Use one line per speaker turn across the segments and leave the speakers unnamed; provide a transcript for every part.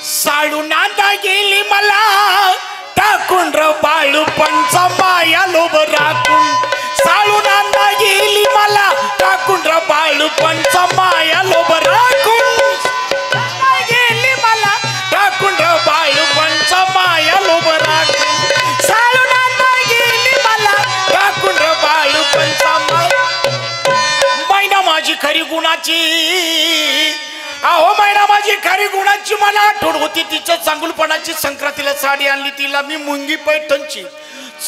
साळू नांदा गेली मला टाकून र बाळू पंचा माया लोभ राखून. साळू नांदा गेली मला टाकून र बाळू पंचा माया लोभ राखून. गेली मला टाकून र बाळू पंचा माया लोभ राखून. साळू नांदा गेली मला टाकून र बाळू पंचा मैना माझी खरी गुणाची. अहो मैना माझी खरी गुणाची मला आठवण होती तिच्या चांगुलपणाची. संक्रांतीला साडी आणली तिला मी मुंगी पैठणची.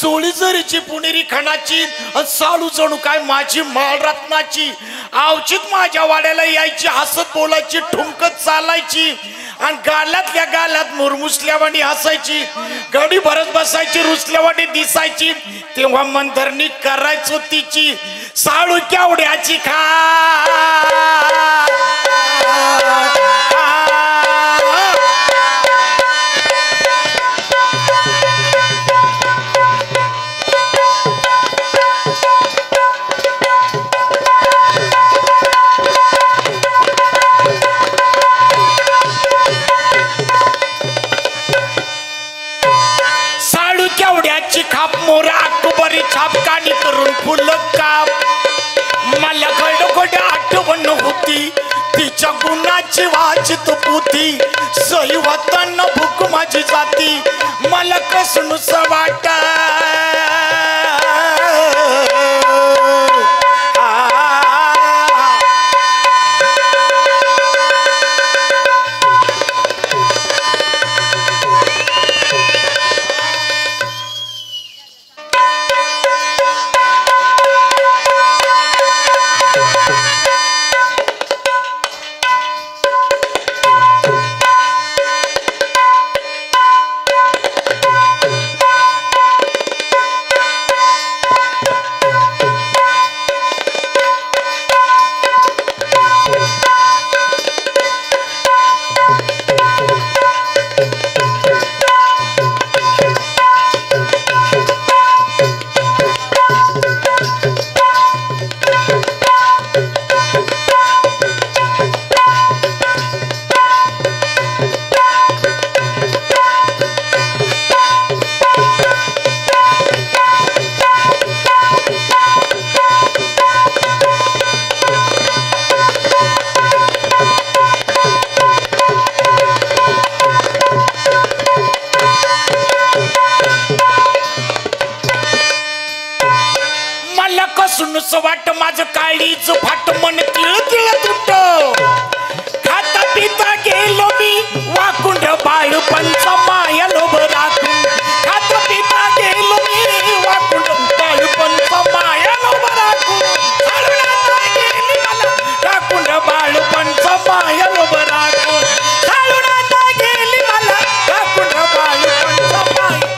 चोळी जरीची पुणेरी खणाची. साळू जणू काय माझी माळ रत्नाची. आवचित माझ्या वाड्याला यायची हसत बोलायची ठुमकत चालायची. आणि गालातल्या गालात मुरमुसल्यावाणी हसायची. गडी भरत बसायची रुसल्यावाणी दिसायची. तेव्हा मंथरणी करायचो तिची. साळू केवढ्याची खा खाप मोर अकबरी छाप काढी करून फुल काप. मला घडघड आठवण होती तिच्या गुणाची वाचित पोथी. सही वाताना भूक माझी जाती मला कसनुस वाट. वाट माझं काळीच फाट मन तिळ तिळ तुट. खाता पिता गेलो मी वाकुंड बाळू पंचा माया लोभ राखून. खाता पिता गेलो मी वाकुंड बाळू पंचा माया लोभ राखून. साळू नांदा गेली मला टाकून बाळू पंचा माया लोभ राखून. साळू नांदा गेली मला टाकून बाळू पंचा माया.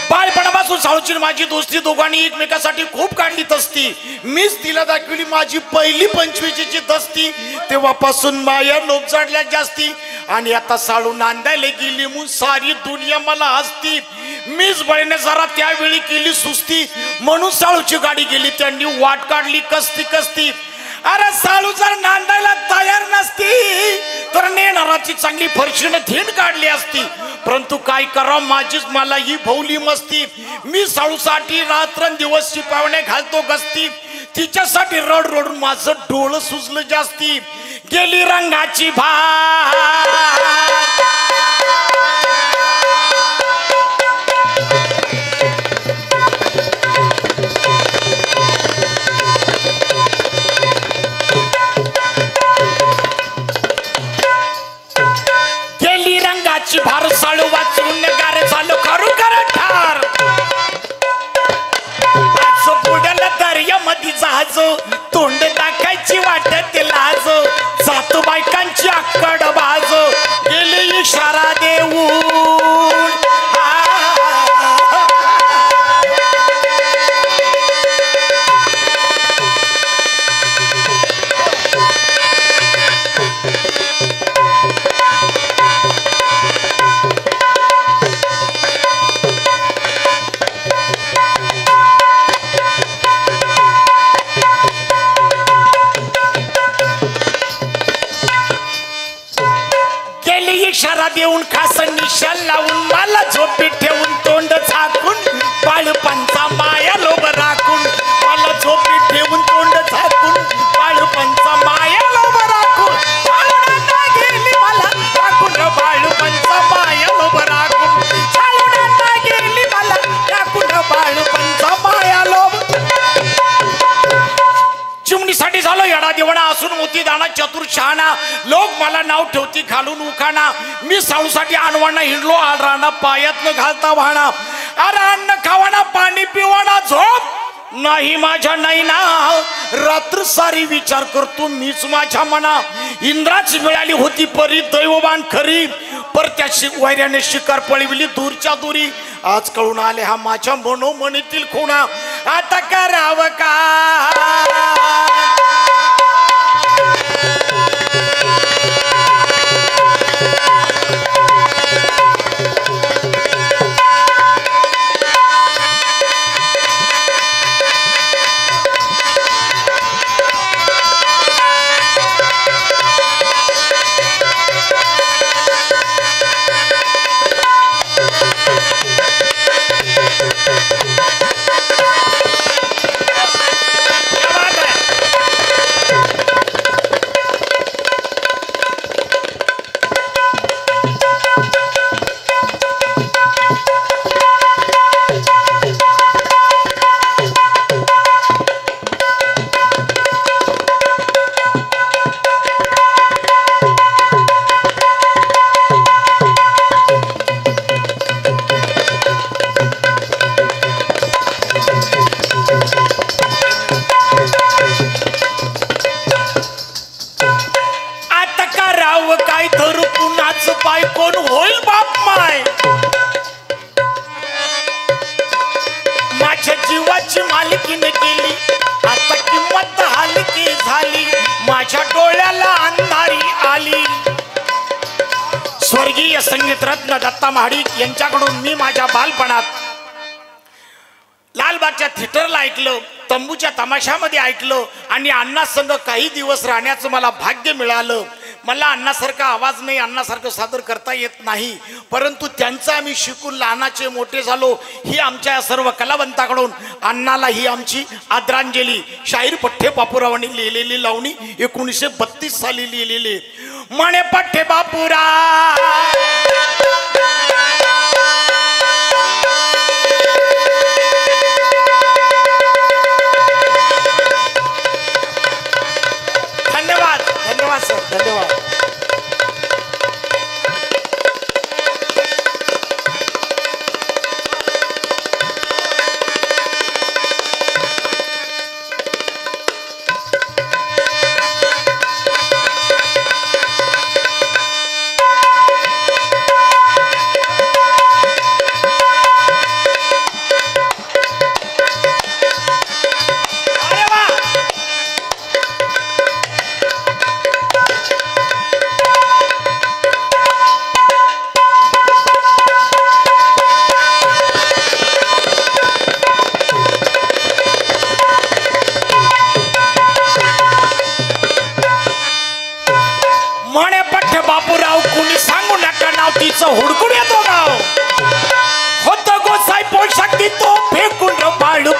बाळपणापासून साळूची माझी दोस्ती दोघांनी एकमेकासाठी खूप काढलीत असती. मीच तिला दाखवली माझी पहिली 25ची दस्ती. तेव्हापासून माया लोभ जाडल्या जास्ती. आणि आता साळू नांदायला गेली म्हणून सारी दुनिया मला हसती. मीच बळीने जरा त्यावेळी केली सुस्ती. म्हणून साळूची गाडी गेली त्यांनी वाट काढली कसती कसती. अरे साळू जर नांदायला तयार नसती तर नेणाराची चांगली फरशीने थेंड काढली असती. परंतु काय करा माझीच मला ही भोवली मस्ती. मी साळूसाठी रात्रंदिवस शिपावणे घालतो गस्ती. तिच्यासाठी रड रडून माझं डोळं सुजलं जास्ती. गेली रंगाची भार साळू वाचून गार झालो खरोखर ठार. आज बुडाला दर्यामध्ये जहाज तोंड दाखायची वाटत लाज. जातो बायकांची आकड बाज. गेली इशारा देऊन खास निशाल लावून मला झोपी ठेवून तोंड झाकून बाळपणचा माया लोभ राखून मला झोपी ठेवून तोंड झाकून बाळपणचा माया लोभ राखून चालून गेली मला राखून बाळपणचा माया लोभ राखून चालून गेली मला राखून बाळपणचा माया लोभ चिमणीसाठी झालो येडा देवणा असून मोती दाना चतुर शहाणा लोक मला नाव ठेवती घालून उखाणा मी साळूसाठी आणवाना हिंडलो आडराणा पायात न घालता वाहणा अरे अन्न खावाना पाणी पिवाना झोप नाही माझ्या नाही ना रात्र सारी विचार करतो मीच माझ्या मना इंद्राची मिळाली होती परी दैवबान खरी पर त्या वैऱ्याने शिकार पळविली दूरच्या दुरी आज कळून आले हा माझ्या मनोमनीतील खुणा आता करावं का स्वर्गीय संगीत रत्न दत्ता महाडिक यांच्याकडून मी माझ्या बालपणात लालबागच्या थिएटरला ऐकलं तंबूच्या तमाशामध्ये ऐकलं आणि अण्णासंग काही दिवस राहण्याचं मला भाग्य मिळालं मला अण्णासारखा आवाज नाही अण्णासारखं सादर करता येत नाही परंतु त्यांचं आम्ही शिकून लहानाचे मोठे झालो ही आमच्या सर्व कलावंताकडून अण्णाला ही आमची आदरांजली शाहीर पठ्ठे बापूरावांनी लिहिलेली लावणी 1932 साली लिहिलेली म्हणे पठ्ठे बापूराव धन्यवाद धन्यवाद सर धन्यवाद हुडकून येतो गाव होत गोसाई पोशाख तो फेकून बाळू